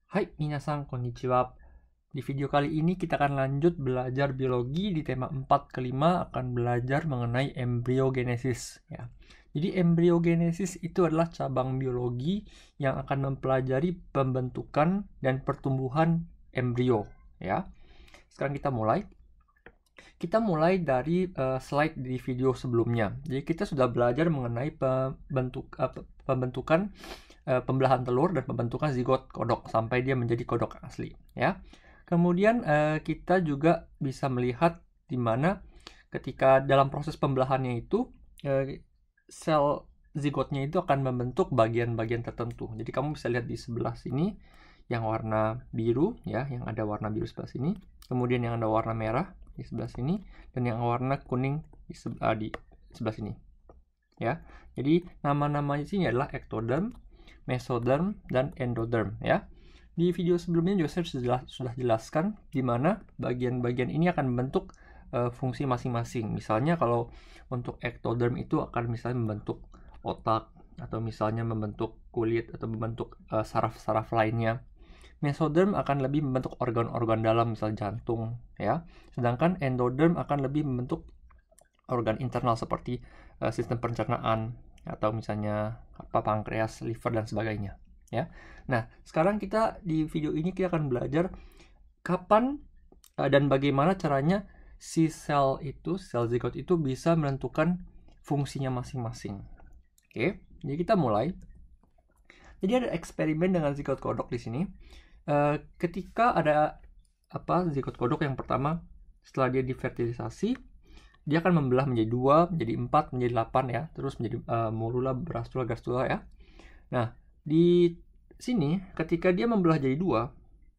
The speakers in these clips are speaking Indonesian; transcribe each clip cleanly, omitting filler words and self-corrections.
Hai, minasan konnichiwa. Di video kali ini kita akan lanjut belajar biologi di tema 4 ke 5 akan belajar mengenai embryogenesis ya. Jadi embryogenesis itu adalah cabang biologi yang akan mempelajari pembentukan dan pertumbuhan embrio ya. Sekarang kita mulai. Kita mulai dari slide di video sebelumnya. Jadi kita sudah belajar mengenai pembentukan pembelahan telur dan pembentukan zigot kodok sampai dia menjadi kodok asli ya. Kemudian kita juga bisa melihat di mana ketika dalam proses pembelahannya itu sel zigotnya itu akan membentuk bagian-bagian tertentu. Jadi kamu bisa lihat di sebelah sini yang warna biru ya, yang ada warna biru sebelah sini, kemudian yang ada warna merah di sebelah sini, dan yang warna kuning di sebelah sini ya. Jadi nama-namanya sini adalah ectoderm, mesoderm, dan endoderm ya. Di video sebelumnya juga saya sudah jelaskan di mana bagian-bagian ini akan membentuk fungsi masing-masing. Misalnya kalau untuk ectoderm itu akan misalnya membentuk otak, atau misalnya membentuk kulit, atau membentuk saraf-saraf lainnya. Mesoderm akan lebih membentuk organ-organ dalam, misal jantung ya. Sedangkan endoderm akan lebih membentuk organ internal seperti sistem pencernaan, atau misalnya pankreas, liver, dan sebagainya ya. Nah, sekarang kita di video ini kita akan belajar kapan dan bagaimana caranya si sel zigot itu bisa menentukan fungsinya masing-masing. Oke, jadi kita mulai. Jadi ada eksperimen dengan zigot kodok di sini. Ketika ada zigot kodok yang pertama, setelah dia difertilisasi, dia akan membelah menjadi 2, menjadi 4, menjadi 8 ya, terus menjadi morula, blastula, gastrula ya. Nah, di sini ketika dia membelah jadi 2,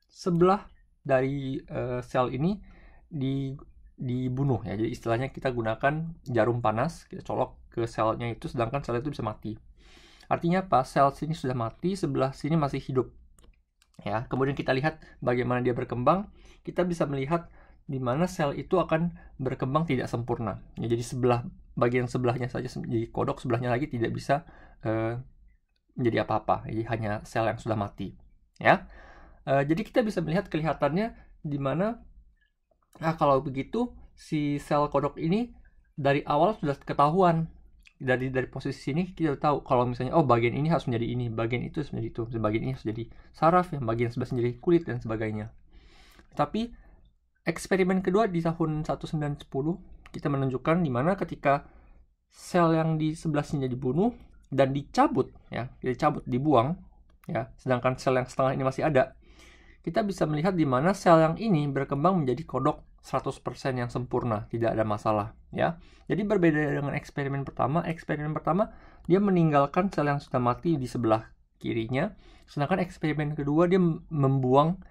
sebelah dari sel ini dibunuh ya. Jadi istilahnya kita gunakan jarum panas, kita colok ke selnya itu, sedangkan sel itu bisa mati. Artinya apa? Sel sini sudah mati, sebelah sini masih hidup ya. Kemudian kita lihat bagaimana dia berkembang. Kita bisa melihat di mana sel itu akan berkembang tidak sempurna ya. Jadi bagian sebelahnya saja menjadi kodok, sebelahnya lagi tidak bisa menjadi apa-apa. Jadi hanya sel yang sudah mati ya. Jadi kita bisa melihat kelihatannya di mana kalau begitu si sel kodok ini dari awal sudah ketahuan. Dari posisi sini kita tahu kalau misalnya bagian ini harus menjadi ini, bagian itu harus menjadi itu, bagian ini harus jadi saraf, yang bagian sebelah menjadi kulit, dan sebagainya. Tapi eksperimen kedua di tahun 1910 kita menunjukkan di mana ketika sel yang di sebelah sini dibunuh dan dicabut ya, dibuang ya, sedangkan sel yang setengah ini masih ada, kita bisa melihat di mana sel yang ini berkembang menjadi kodok 100% yang sempurna, tidak ada masalah ya. Jadi berbeda dengan eksperimen pertama dia meninggalkan sel yang sudah mati di sebelah kirinya, sedangkan eksperimen kedua dia membuang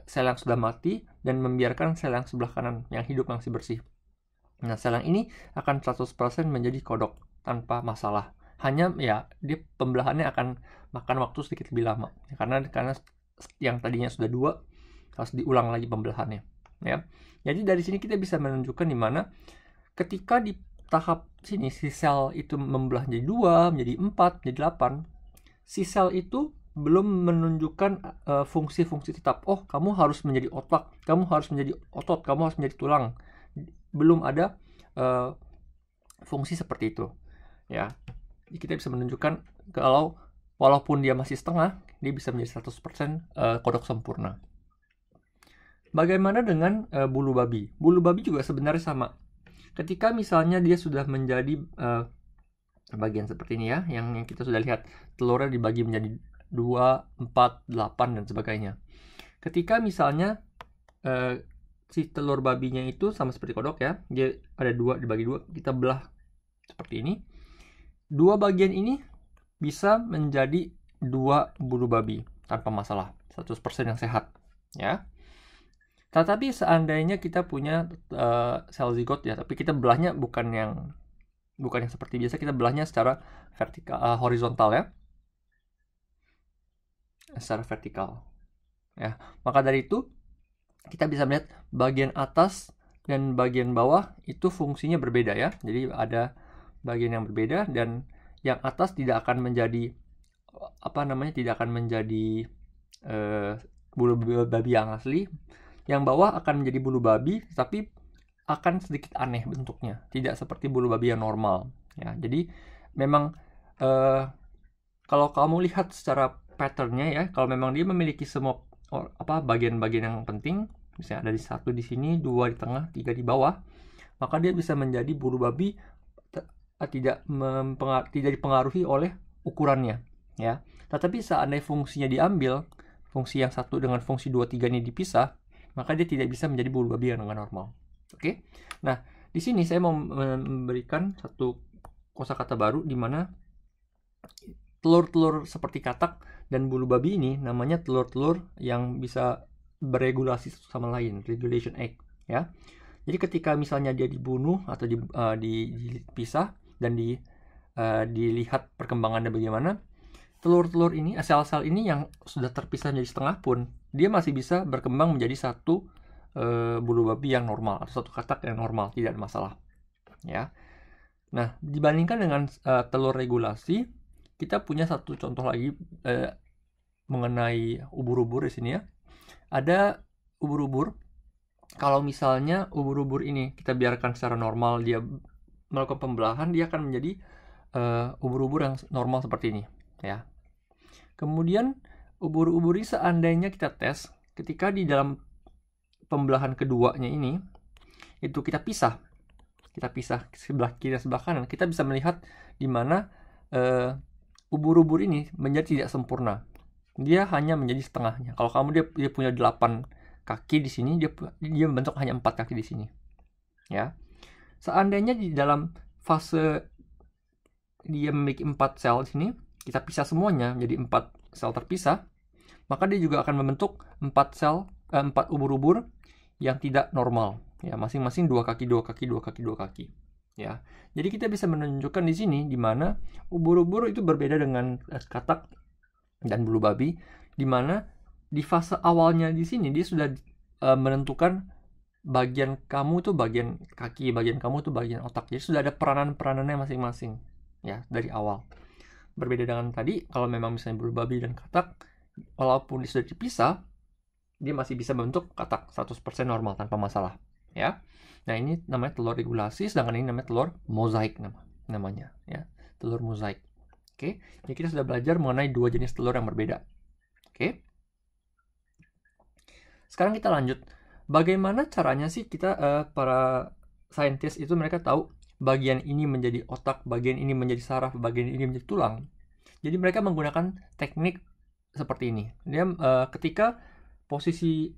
sel yang sudah mati dan membiarkan sel yang sebelah kanan yang hidup masih bersih. Nah, sel yang ini akan 100% menjadi kodok tanpa masalah. Hanya ya dia pembelahannya akan makan waktu sedikit lebih lama karena yang tadinya sudah 2 harus diulang lagi pembelahannya ya. Jadi dari sini kita bisa menunjukkan di mana ketika di tahap sini si sel itu membelah menjadi 2, menjadi 4, menjadi 8, si sel itu belum menunjukkan fungsi-fungsi tetap. Kamu harus menjadi otak, kamu harus menjadi otot, kamu harus menjadi tulang. Belum ada fungsi seperti itu ya. Jadi kita bisa menunjukkan kalau walaupun dia masih setengah, dia bisa menjadi 100% kodok sempurna. Bagaimana dengan bulu babi? Bulu babi juga sebenarnya sama. Ketika misalnya dia sudah menjadi bagian seperti ini ya, yang kita sudah lihat telurnya dibagi menjadi 2, 4, 8, dan sebagainya. Ketika misalnya si telur babinya itu sama seperti kodok ya, dia ada 2 dibagi 2, kita belah seperti ini. 2 bagian ini bisa menjadi 2 bulu babi tanpa masalah, 100% yang sehat ya. Tetapi seandainya kita punya sel zigot ya, tapi kita belahnya bukan yang seperti biasa, kita belahnya secara vertikal, horizontal ya, secara vertikal ya. Maka dari itu kita bisa melihat bagian atas dan bagian bawah itu fungsinya berbeda ya. Jadi ada bagian yang berbeda, dan yang atas tidak akan menjadi bulu babi yang asli. Yang bawah akan menjadi bulu babi, tapi akan sedikit aneh bentuknya, tidak seperti bulu babi yang normal. Ya, jadi memang kalau kamu lihat secara patternnya ya, kalau memang dia memiliki semua bagian-bagigian yang penting, misalnya ada di 1 di sini, 2 di tengah, 3 di bawah, maka dia bisa menjadi bulu babi tidak dipengaruhi oleh ukurannya, ya. Tetapi seandainya fungsinya diambil, fungsi yang 1 dengan fungsi 2, 3 ini dipisah, maka dia tidak bisa menjadi bulu babi yang dengan normal. Oke. Nah, di sini saya mau memberikan satu kosakata baru di mana telur-telur seperti katak dan bulu babi ini namanya telur-telur yang bisa beregulasi satu sama lain, regulation egg, ya. Jadi ketika misalnya dia dibunuh atau dipisah dan dilihat perkembangannya bagaimana, telur-telur ini, sel-sel ini yang sudah terpisah menjadi setengah pun, dia masih bisa berkembang menjadi satu bulu babi yang normal atau satu katak yang normal, tidak ada masalah, ya. Nah, dibandingkan dengan telur regulasi, kita punya satu contoh lagi mengenai ubur-ubur di sini ya. Ada ubur-ubur. Kalau misalnya ubur-ubur ini kita biarkan secara normal, dia melakukan pembelahan, dia akan menjadi ubur-ubur yang normal seperti ini, ya. Kemudian ubur-ubur ini seandainya kita tes, ketika di dalam pembelahan keduanya ini, itu kita pisah sebelah kiri dan sebelah kanan, kita bisa melihat di mana ubur-ubur ini menjadi tidak sempurna. Dia hanya menjadi setengahnya. Kalau kamu dia punya 8 kaki di sini, dia membentuk hanya 4 kaki di sini. Ya. Seandainya di dalam fase dia memiliki 4 sel di sini, kita pisah semuanya menjadi 4 sel terpisah, maka dia juga akan membentuk 4 ubur-ubur yang tidak normal. Ya, masing-masing 2 kaki, 2 kaki, 2 kaki, 2 kaki. Ya. Jadi kita bisa menunjukkan di sini di mana ubur-ubur itu berbeda dengan katak dan bulu babi, di mana di fase awalnya di sini dia sudah menentukan bagian kamu tuh bagian kaki, bagian kamu tuh bagian otak. Jadi sudah ada peranan-peranannya masing-masing, ya, dari awal. Berbeda dengan tadi, kalau memang misalnya bulu babi dan katak, walaupun sudah dipisah, dia masih bisa membentuk katak 100% normal tanpa masalah, ya. Nah, ini namanya telur regulasi, sedangkan ini namanya telur mozaik namanya, ya. Telur mozaik. Oke. Jadi kita sudah belajar mengenai 2 jenis telur yang berbeda. Oke. Sekarang kita lanjut. Bagaimana caranya sih kita para saintis itu mereka tahu bagian ini menjadi otak, bagian ini menjadi saraf, bagian ini menjadi tulang. Jadi mereka menggunakan teknik seperti ini. Dia ketika posisi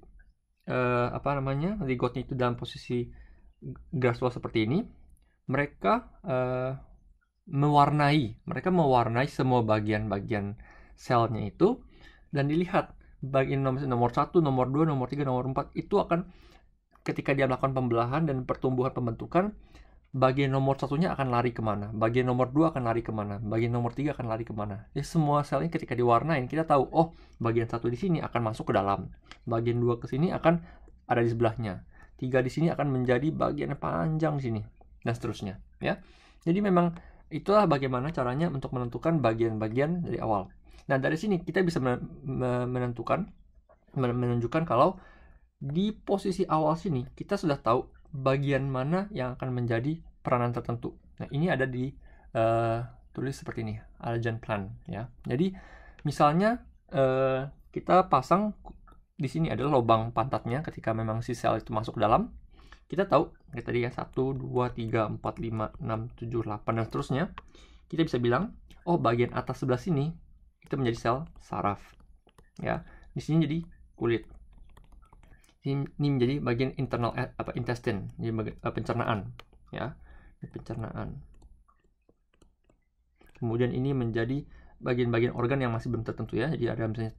zigotnya itu dalam posisi gradual seperti ini, mereka mewarnai semua bagian-bagian selnya itu, dan dilihat bagian nomor 1, nomor 2, nomor 3, nomor 4 itu akan ketika dia melakukan pembelahan dan pertumbuhan pembentukan, bagian nomor 1-nya akan lari kemana, bagian nomor 2 akan lari kemana, bagian nomor 3 akan lari kemana. Jadi semua selnya ketika diwarnain, kita tahu, oh, bagian 1 di sini akan masuk ke dalam, bagian 2 ke sini akan ada di sebelahnya, 3 di sini akan menjadi bagian panjang di sini, dan seterusnya, ya. Jadi memang itulah bagaimana caranya untuk menentukan bagian-bagian dari awal. Nah, dari sini kita bisa menunjukkan kalau di posisi awal sini kita sudah tahu bagian mana yang akan menjadi peranan tertentu. Nah, ini ada di tulis seperti ini, Aljan plan, ya. Jadi misalnya kita pasang di sini adalah lubang pantatnya ketika memang si sel itu masuk ke dalam. Kita tahu kayak tadi ya, 1, 2, 3, 4, 5, 6, 7, 8 dan seterusnya. Kita bisa bilang, oh, bagian atas sebelah sini itu menjadi sel saraf, ya. Di sini jadi kulit. Ini menjadi bagian internal intestine, jadi pencernaan, ya. Pencernaan. Kemudian ini menjadi bagian-bagian organ yang masih belum tertentu, ya. Jadi ada misalnya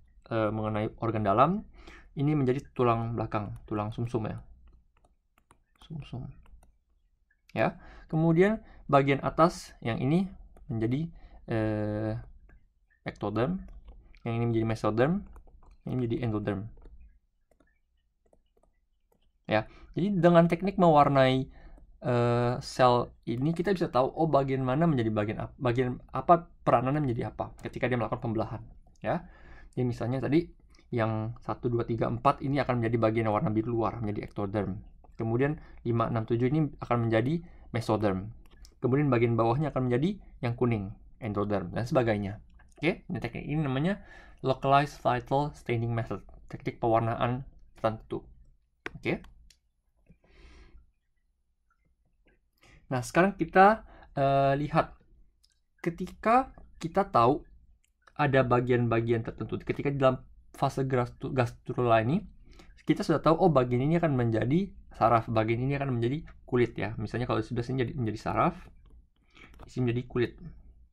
mengenai organ dalam, ini menjadi tulang belakang, tulang sumsum, ya. Sumsum. Ya. Kemudian bagian atas yang ini menjadi ectoderm, yang ini menjadi mesoderm, yang ini menjadi endoderm. Ya. Jadi dengan teknik mewarnai sel ini kita bisa tahu, oh, bagian mana menjadi bagian apa peranannya menjadi apa ketika dia melakukan pembelahan, ya. Jadi misalnya tadi yang 1, 2, 3, 4 ini akan menjadi bagian warna biru luar, menjadi ectoderm. Kemudian 5, 6, 7 ini akan menjadi mesoderm. Kemudian bagian bawahnya akan menjadi yang kuning, endoderm, dan sebagainya. Oke, ini teknik ini namanya localized vital staining method, teknik pewarnaan tertentu. Oke. Nah, sekarang kita lihat ketika kita tahu ada bagian-bagian tertentu, ketika di dalam fase gastrula ini kita sudah tahu, oh bagian ini akan menjadi saraf, bagian ini akan menjadi kulit ya. Misalnya kalau di sebelah sini menjadi saraf, di sini menjadi kulit.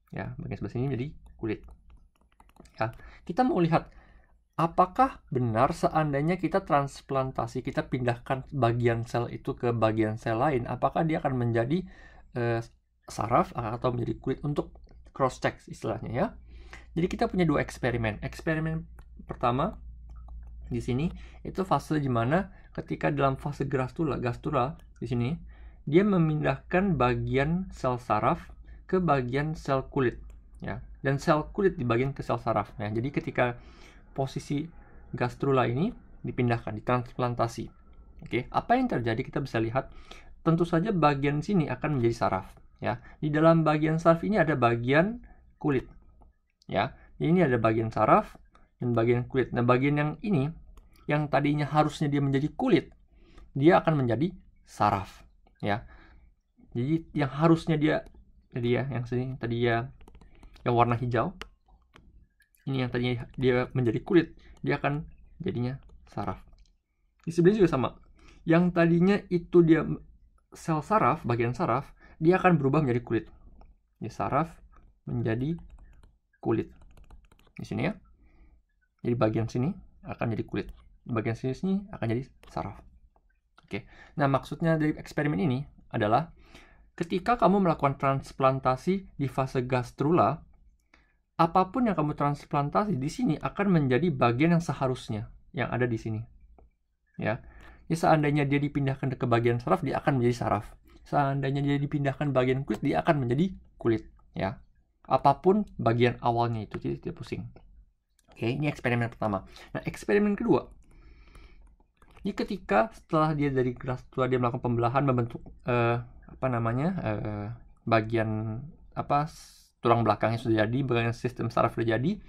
Ya, bagian sebelah sini menjadi kulit. Ya, kita mau lihat apakah benar seandainya kita transplantasi, kita pindahkan bagian sel itu ke bagian sel lain, apakah dia akan menjadi saraf atau menjadi kulit, untuk cross check istilahnya ya. Jadi kita punya dua eksperimen. Eksperimen pertama di sini itu fase di mana ketika dalam fase gastrula di sini dia memindahkan bagian sel saraf ke bagian sel kulit ya, dan sel kulit di bagian ke sel saraf. Nah, jadi ketika posisi gastrula ini dipindahkan, ditransplantasi. Oke, apa yang terjadi kita bisa lihat, tentu saja bagian sini akan menjadi saraf ya. Di dalam bagian saraf ini ada bagian kulit ya. Ini ada bagian saraf dan bagian kulit. Nah, bagian yang ini yang tadinya harusnya dia menjadi kulit, dia akan menjadi saraf ya. Jadi yang harusnya dia yang sini tadi ya, yang warna hijau, ini yang tadinya dia menjadi kulit, dia akan jadinya saraf. Di sebelah juga sama. Yang tadinya itu dia sel saraf, bagian saraf, dia akan berubah menjadi kulit. Jadi saraf menjadi kulit. Di sini ya. Jadi bagian sini akan jadi kulit. Bagian sini akan jadi saraf. Oke. Nah, maksudnya dari eksperimen ini adalah ketika kamu melakukan transplantasi di fase gastrula, apapun yang kamu transplantasi di sini akan menjadi bagian yang seharusnya yang ada di sini. Ya. Jadi seandainya dia dipindahkan ke bagian saraf, dia akan menjadi saraf. Seandainya dia dipindahkan bagian kulit, dia akan menjadi kulit, ya. Apapun bagian awalnya itu, jadi tidak pusing. Oke, ini eksperimen pertama. Nah, eksperimen kedua. Ini ketika setelah dia dari gastrula dia melakukan pembelahan, membentuk bagian tulang belakangnya sudah jadi, bagian sistem saraf sudah jadi.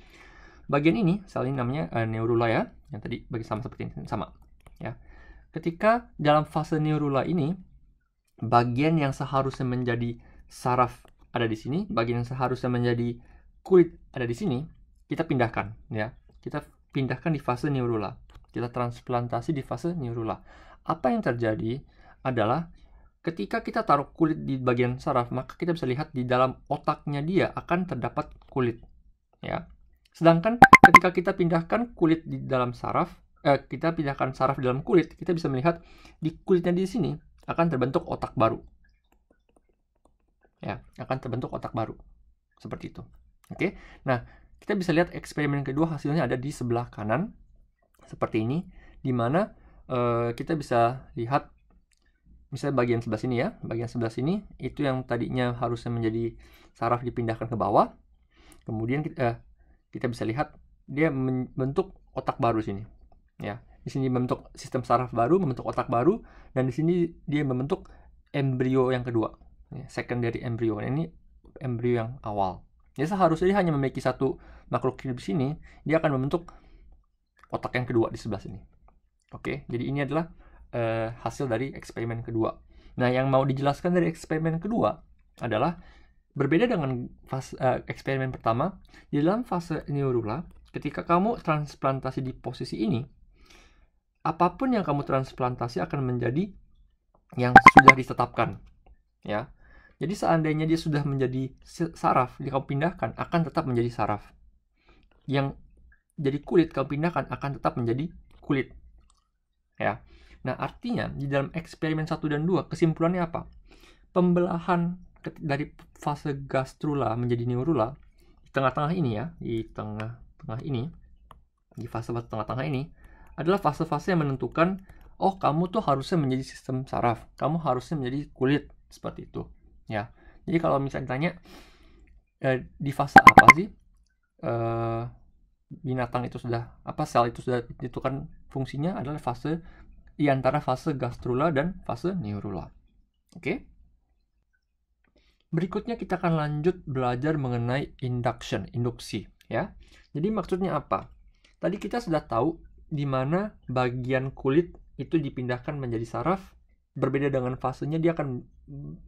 Bagian ini, sel ini namanya neurula ya, yang tadi bagi sama seperti ini, sama ya. Ketika dalam fase neurula ini, bagian yang seharusnya menjadi saraf ada di sini, bagian yang seharusnya menjadi kulit ada di sini, kita pindahkan ya. Kita pindahkan di fase neurula. Kita transplantasi di fase neurula. Apa yang terjadi adalah ketika kita taruh kulit di bagian saraf, maka kita bisa lihat di dalam otaknya dia akan terdapat kulit ya. Sedangkan ketika kita pindahkan kulit di dalam saraf, kita pindahkan saraf di dalam kulit, kita bisa melihat di kulitnya di sini akan terbentuk otak baru. Ya, akan terbentuk otak baru. Seperti itu. Oke. Nah, kita bisa lihat eksperimen kedua hasilnya ada di sebelah kanan. Seperti ini, di mana kita bisa lihat misalnya bagian sebelah sini ya. Bagian sebelah sini itu yang tadinya harusnya menjadi saraf dipindahkan ke bawah. Kemudian kita bisa lihat dia membentuk otak baru sini. Ya, di sini membentuk sistem saraf baru, membentuk otak baru, dan di sini dia membentuk embrio yang kedua, ya, secondary embryo. Nah, ini embrio yang awal. Jadi seharusnya dia hanya memiliki satu makhluk hidup di sini, dia akan membentuk otak yang kedua di sebelah sini. Oke, jadi ini adalah hasil dari eksperimen kedua. Nah, yang mau dijelaskan dari eksperimen kedua adalah berbeda dengan fase eksperimen pertama. Di dalam fase neurula, ketika kamu transplantasi di posisi ini, apapun yang kamu transplantasi akan menjadi yang sudah ditetapkan, ya. Jadi seandainya dia sudah menjadi saraf, dia kamu pindahkan akan tetap menjadi saraf. Yang jadi kulit kamu pindahkan akan tetap menjadi kulit, ya. Nah, artinya di dalam eksperimen 1 dan 2 kesimpulannya apa? Pembelahan dari fase gastrula menjadi neurula di tengah-tengah ini ya, di tengah-tengah ini, di fase tengah-tengah ini adalah fase-fase yang menentukan, oh kamu tuh harusnya menjadi sistem saraf, kamu harusnya menjadi kulit, seperti itu ya. Jadi kalau misalnya ditanya di fase apa sih binatang itu sudah sel itu sudah ditentukan fungsinya adalah fase di antara fase gastrula dan fase neurula. Oke. Berikutnya kita akan lanjut belajar mengenai induksi ya. Jadi maksudnya apa? Tadi kita sudah tahu di mana bagian kulit itu dipindahkan menjadi saraf. Berbeda dengan fasenya, dia akan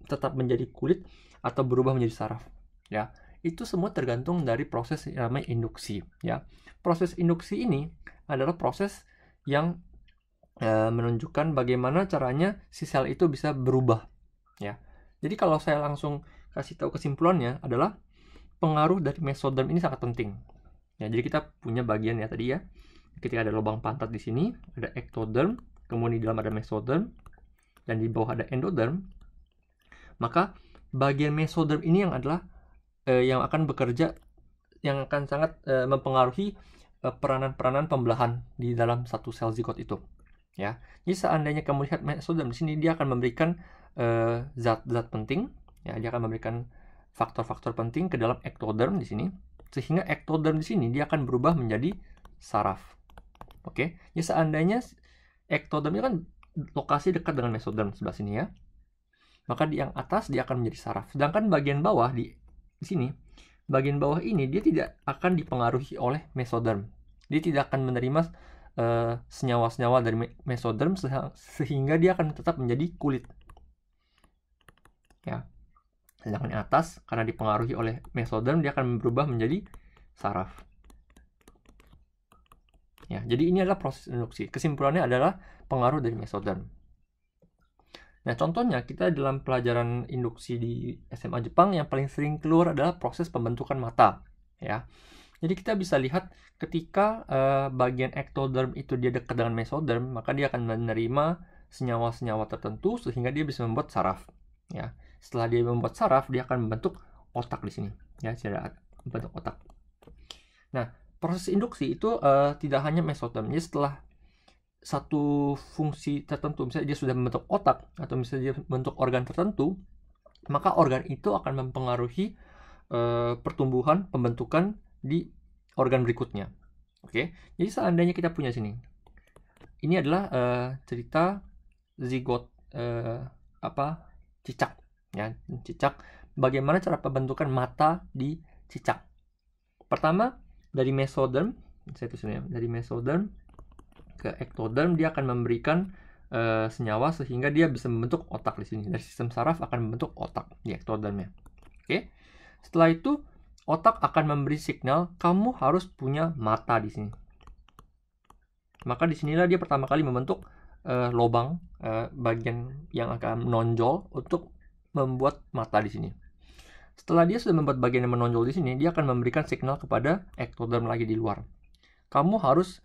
tetap menjadi kulit atau berubah menjadi saraf ya. Itu semua tergantung dari proses yang namanya induksi ya. Proses induksi ini adalah proses yang menunjukkan bagaimana caranya si sel itu bisa berubah ya. Jadi kalau saya langsung kasih tahu kesimpulannya adalah pengaruh dari mesoderm ini sangat penting ya. Jadi kita punya bagian ya tadi ya, ketika ada lubang pantat di sini ada ektoderm, kemudian di dalam ada mesoderm, dan di bawah ada endoderm. Maka bagian mesoderm ini yang adalah yang akan bekerja, yang akan sangat mempengaruhi peranan-peranan pembelahan di dalam satu sel zigot itu ya. Jadi seandainya kamu lihat mesoderm di sini, dia akan memberikan zat-zat penting ya, dia akan memberikan faktor-faktor penting ke dalam ektoderm di sini, sehingga ektoderm di sini dia akan berubah menjadi saraf. Oke. Jadi seandainya ektoderm ini kan lokasi dekat dengan mesoderm sebelah sini ya, maka di yang atas dia akan menjadi saraf. Sedangkan bagian bawah di sini, bagian bawah ini dia tidak akan dipengaruhi oleh mesoderm. Dia tidak akan menerima senyawa-senyawa dari mesoderm sehingga dia akan tetap menjadi kulit ya. Sedangkan yang atas karena dipengaruhi oleh mesoderm, dia akan berubah menjadi saraf ya. Jadi ini adalah proses induksi. Kesimpulannya adalah pengaruh dari mesoderm. Nah, contohnya kita dalam pelajaran induksi di SMA Jepang yang paling sering keluar adalah proses pembentukan mata ya. Jadi kita bisa lihat ketika bagian ektoderm itu dia dekat dengan mesoderm, maka dia akan menerima senyawa-senyawa tertentu sehingga dia bisa membuat saraf ya. Setelah dia membuat saraf, dia akan membentuk otak di sini ya, cara membentuk otak. Nah, proses induksi itu tidak hanya mesoderm. Jadi setelah satu fungsi tertentu, misalnya dia sudah membentuk otak atau misalnya dia membentuk organ tertentu, maka organ itu akan mempengaruhi pertumbuhan pembentukan di organ berikutnya. Oke. Jadi seandainya kita punya sini, ini adalah cerita zigot cicak ya, cicak. Bagaimana cara pembentukan mata di cicak? Pertama dari mesoderm, saya tulis ya, dari mesoderm ke ektoderm dia akan memberikan senyawa sehingga dia bisa membentuk otak di sini. Dari sistem saraf akan membentuk otak di ektodermnya. Oke. Setelah itu otak akan memberi signal kamu harus punya mata di sini. Maka disinilah dia pertama kali membentuk lubang bagian yang akan menonjol untuk membuat mata di sini. Setelah dia sudah membuat bagian yang menonjol di sini, dia akan memberikan signal kepada ektoderm lagi di luar. Kamu harus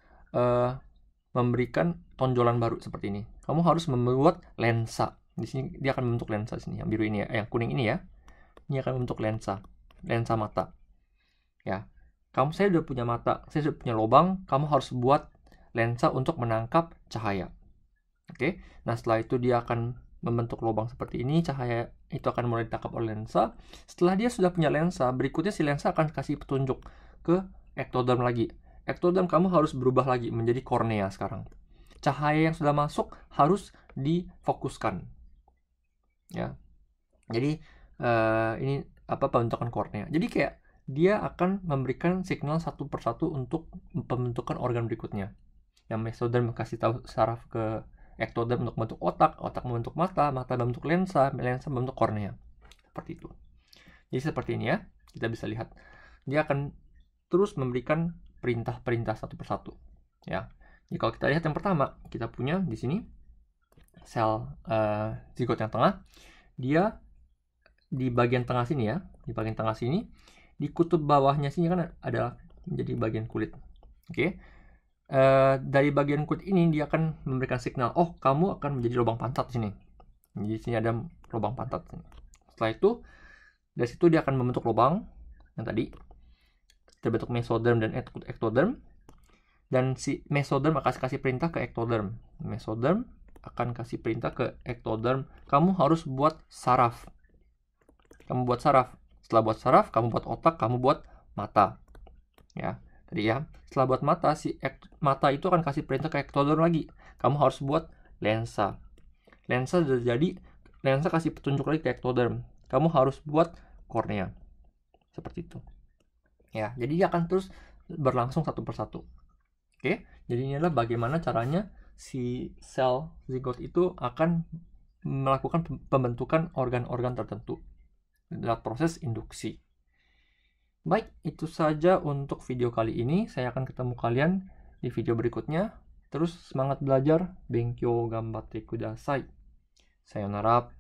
memberikan tonjolan baru seperti ini. Kamu harus membuat lensa. Di sini dia akan membentuk lensa sini, yang biru ini ya, yang kuning ini ya. Ini akan membentuk lensa mata. Ya. Saya sudah punya mata, saya sudah punya lubang, kamu harus buat lensa untuk menangkap cahaya. Oke. Nah, setelah itu dia akan membentuk lubang seperti ini, cahaya itu akan mulai ditangkap oleh lensa. Setelah dia sudah punya lensa, berikutnya si lensa akan kasih petunjuk ke ektoderm lagi. Ektoderm kamu harus berubah lagi menjadi kornea sekarang. Cahaya yang sudah masuk harus difokuskan. Ya. Jadi ini pembentukan kornea. Jadi kayak dia akan memberikan signal satu persatu untuk pembentukan organ berikutnya. Yang mesoderm kasih tahu saraf ke ektoderm untuk membentuk otak, otak membentuk mata, mata membentuk lensa, lensa membentuk kornea. Seperti itu. Jadi seperti ini ya. Kita bisa lihat. Dia akan terus memberikan perintah-perintah satu persatu ya. Jadi kalau kita lihat yang pertama, kita punya di sini sel zigot yang tengah, dia di bagian tengah sini ya, di bagian tengah sini, di kutub bawahnya sini kan adalah menjadi bagian kulit. Oke. Dari bagian kulit ini dia akan memberikan signal, oh kamu akan menjadi lubang pantat di sini. Jadi sini ada lubang pantat. Setelah itu dari situ dia akan membentuk lubang yang tadi terbentuk mesoderm dan ektoderm, dan si mesoderm akan kasih perintah ke ektoderm. Mesoderm akan kasih perintah ke ektoderm, kamu harus buat saraf. Kamu buat saraf. Setelah buat saraf, kamu buat otak, kamu buat mata. Ya. tadi ya. Setelah buat mata, mata itu akan kasih perintah ke ectoderm lagi. Kamu harus buat lensa. Lensa sudah jadi, lensa kasih petunjuk lagi ke ectoderm. Kamu harus buat kornea. Seperti itu. Ya, jadi dia akan terus berlangsung satu persatu. Oke, jadi ini adalah bagaimana caranya si sel zigot itu akan melakukan pembentukan organ-organ tertentu dalam proses induksi. Baik, itu saja untuk video kali ini. Saya akan ketemu kalian di video berikutnya. Terus semangat belajar. Benkyou gambatte kudasai. Sayonara.